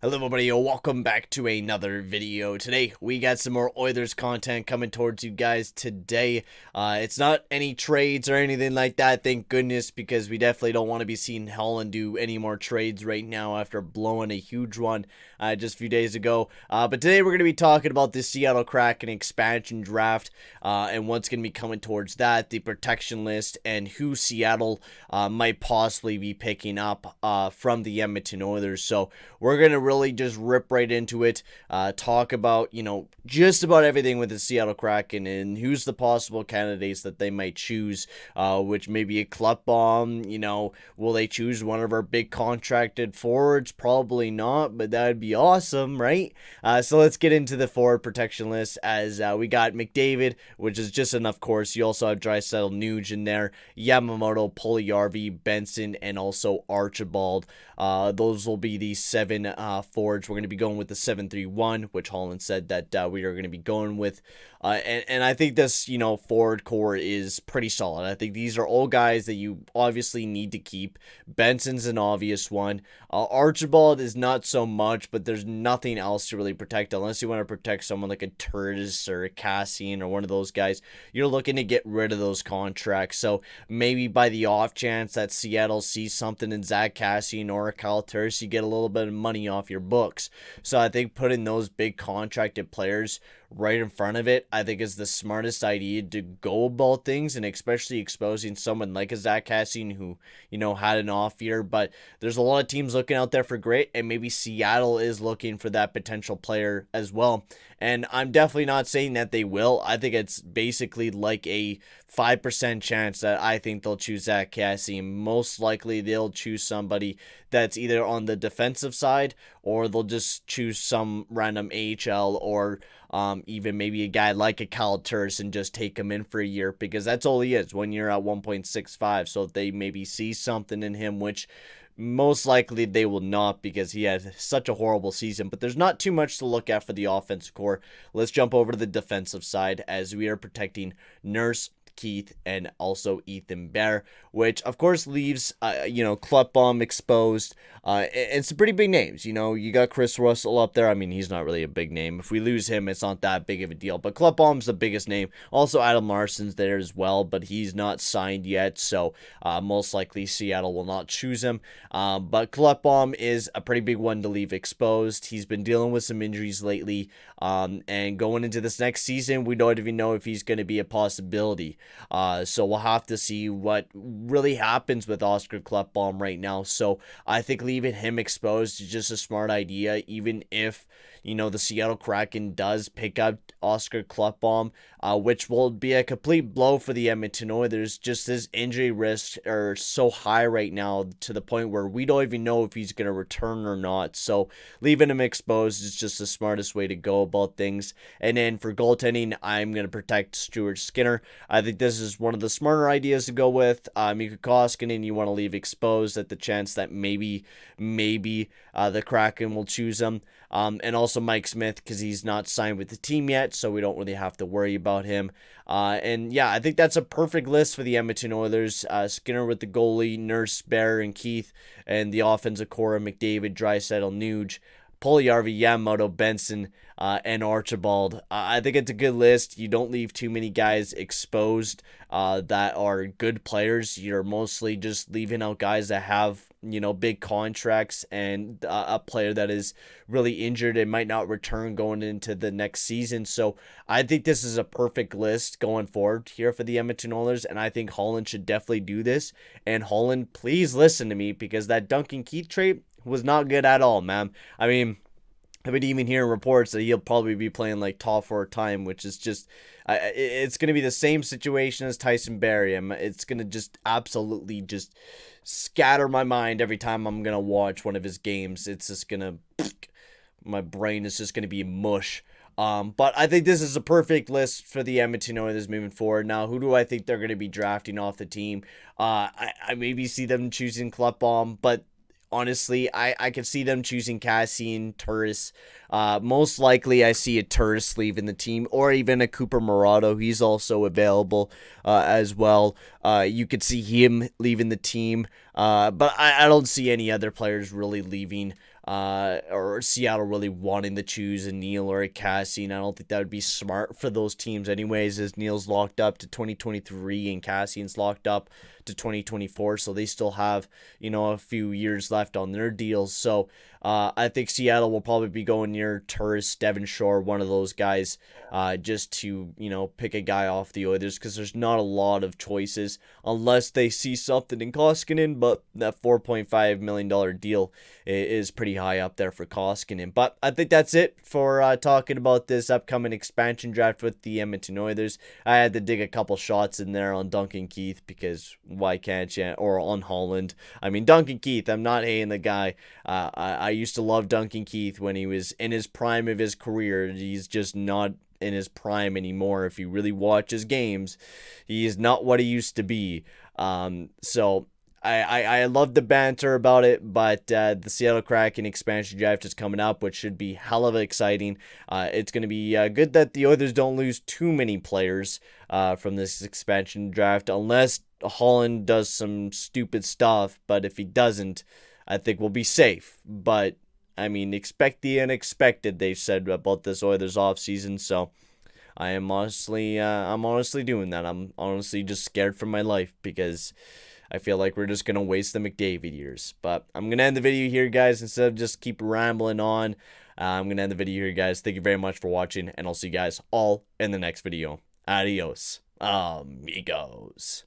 Hello everybody, welcome back to another video. Today we got some more Oilers content coming towards you guys today. It's not any trades or anything like that, thank goodness, because we definitely don't want to be seeing Holland do any more trades right now after blowing a huge one just a few days ago. But today we're going to be talking about the Seattle Kraken expansion draft and what's going to be coming towards that, the protection list, and who Seattle might possibly be picking up from the Edmonton Oilers. So we're going to really just rip right into it, talk about, just about everything with the Seattle Kraken and who's the possible candidates that they might choose, which may be a Klutbaum. Will they choose one of our big contracted forwards? Probably not, but that would be awesome, right? So let's get into the forward protection list, as we got McDavid, which is just enough course. You also have Draisaitl, Nuge in there, Yamamoto, Puljujarvi, Benson, and also Archibald. Those will be the seven forwards. We're going to be going with the 7-3-1, which Holland said that we are going to be going with. And I think this, forward core is pretty solid. I think these are all guys that you obviously need to keep. Benson's an obvious one. Archibald is not so much, but there's nothing else to really protect unless you want to protect someone like a Turtis or a Cassian or one of those guys. You're looking to get rid of those contracts. So maybe by the off chance that Seattle sees something in Zach Cassian or a Kyle Turtis, you get a little bit of money off your books. So I think putting those big contracted players right in front of it, I think, is the smartest idea to go about things, and especially exposing someone like a Zach Cassian who, had an off year. But there's a lot of teams looking out there for great, and maybe Seattle is looking for that potential player as well. And I'm definitely not saying that they will. I think it's basically like a 5% chance that I think they'll choose Zach Cassian. Most likely they'll choose somebody that's either on the defensive side, or they'll just choose some random AHL, or even maybe a guy like a Kyle Turris and just take him in for a year, because that's all he is, 1 year at 1.65. So if they maybe see something in him, which most likely they will not, because he had such a horrible season. But there's not too much to look at for the offensive core. Let's jump over to the defensive side, as we are protecting Nurse, Keith, and also Ethan Bear, which of course leaves Klutbaum exposed, and some pretty big names. You got Chris Russell up there. I mean, he's not really a big name. If we lose him, it's not that big of a deal, but Klutbaum's the biggest name. Also Adam Larson's there as well, but he's not signed yet, so most likely Seattle will not choose him. But Klutbaum is a pretty big one to leave exposed. He's been dealing with some injuries lately, and going into this next season, we don't even know if he's going to be a possibility. So we'll have to see what really happens with Oscar Klutbaum right now. So I think leaving him exposed is just a smart idea, even if the Seattle Kraken does pick up Oscar Klutbaum, which will be a complete blow for the Edmonton Oilers. Just his injury risks are so high right now, to the point where we don't even know if he's going to return or not. So leaving him exposed is just the smartest way to go about things. And then for goaltending, I'm going to protect Stuart Skinner. I think this is one of the smarter ideas to go with. Mika Koskinen, you want to leave exposed at the chance that maybe the Kraken will choose him. And also Mike Smith, because he's not signed with the team yet, so we don't really have to worry about him. And yeah, I think that's a perfect list for the Edmonton Oilers. Skinner with the goalie, Nurse, Bear, and Keith, and the offensive core, McDavid, Draisaitl, Nuge, Puljujarvi, Yamamoto, Benson, and Archibald. I think it's a good list. You don't leave too many guys exposed that are good players. You're mostly just leaving out guys that have big contracts, and a player that is really injured and might not return going into the next season. So I think this is a perfect list going forward here for the Edmonton Oilers, and I think Holland should definitely do this. And Holland, please listen to me, because that Duncan Keith trade was not good at all, man. I mean, I've been even hearing reports that he'll probably be playing like top four time, which is just, it's going to be the same situation as Tyson Barrie. It's going to just absolutely just scatter my mind every time I'm going to watch one of his games. It's just going to, my brain is just going to be mush. But I think this is a perfect list for the Edmonton Oilers moving forward. Now, who do I think they're going to be drafting off the team? I maybe see them choosing Klutbaum, but honestly, I could see them choosing Cassian, Turris. Most likely, I see a Turris leaving the team, or even a Cooper Morato. He's also available as well. You could see him leaving the team, but I don't see any other players really leaving or Seattle really wanting to choose a Neil or a Cassian. I don't think that would be smart for those teams anyways, as Neil's locked up to 2023 and Cassian's locked up to 2024, so they still have, a few years left on their deals. So I think Seattle will probably be going near Turris, Devon Shore, one of those guys, just to, pick a guy off the Oilers, because there's not a lot of choices unless they see something in Koskinen, but that $4.5 million deal is pretty high up there for Koskinen. But I think that's it for talking about this upcoming expansion draft with the Edmonton Oilers. I had to dig a couple shots in there on Duncan Keith, because why can't you? Or on Holland. I mean, Duncan Keith, I'm not hating the guy. I used to love Duncan Keith when he was in his prime of his career. He's just not in his prime anymore. If you really watch his games, he is not what he used to be. So I love the banter about it, but the Seattle Kraken expansion draft is coming up, which should be hell of exciting. It's going to be good that the Oilers don't lose too many players from this expansion draft, unless Holland does some stupid stuff. But if he doesn't, I think we'll be safe. But I mean, expect the unexpected, they said about this Oilers offseason. So I'm honestly doing that. I'm honestly just scared for my life, because I feel like we're just going to waste the McDavid years. But I'm going to end the video here, guys, instead of just keep rambling on. I'm going to end the video here, guys. Thank you very much for watching, and I'll see you guys all in the next video. Adios, amigos.